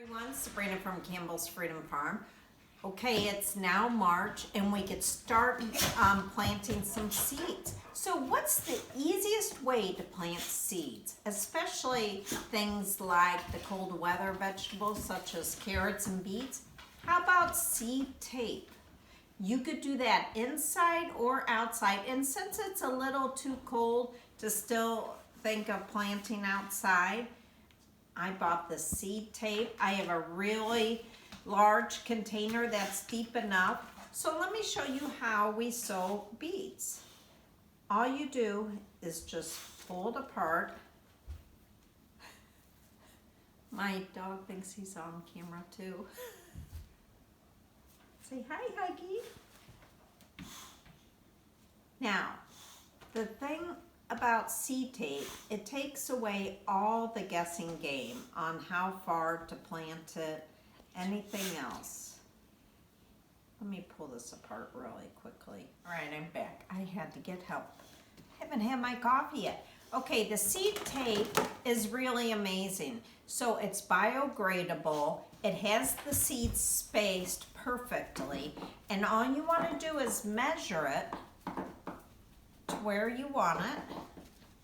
Everyone, Sabrina from Campbell's Freedom Farm. Okay, it's now March and we could start planting some seeds. So what's the easiest way to plant seeds, especially things like the cold weather vegetables such as carrots and beets? How about seed tape? You could do that inside or outside, and since it's a little too cold to still think of planting outside, I bought the seed tape. I have a really large container that's deep enough. So let me show you how we sow beets. All you do is just pull it apart. My dog thinks he's on camera too. Say hi, Huggy. Now, the thing about seed tape, it takes away all the guessing game on how far to plant it, anything else. Let me pull this apart really quickly. All right, I'm back. I had to get help. I haven't had my coffee yet. Okay, the seed tape is really amazing. So it's biodegradable. It has the seeds spaced perfectly, and all you want to do is measure it to where you want it.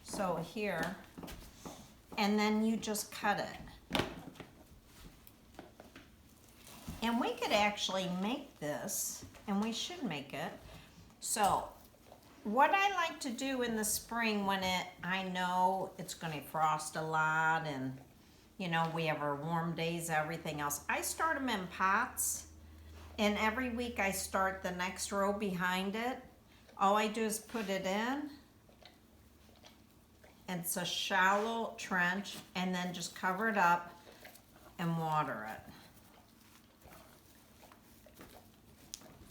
So here, and then you just cut it. And we could actually make this, and we should make it. So what I like to do in the spring when I know it's going to frost a lot and you know we have our warm days, everything else, I start them in pots, and every week I start the next row behind it. All I do is put it in. It's a shallow trench, and then just cover it up and water it.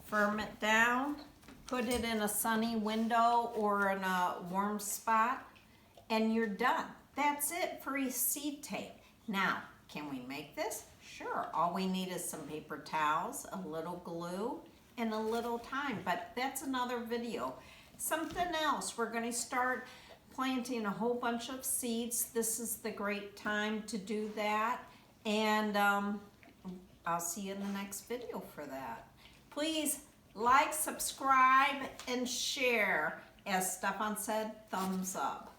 Firm it down, put it in a sunny window or in a warm spot, and you're done. That's it for a seed tape. Now, can we make this? Sure. All we need is some paper towels, a little glue, and a little time, but that's another video. Something else, we're going to start planting a whole bunch of seeds. This is the great time to do that, and I'll see you in the next video for that. Please like, subscribe, and share. As Stefan said, thumbs up.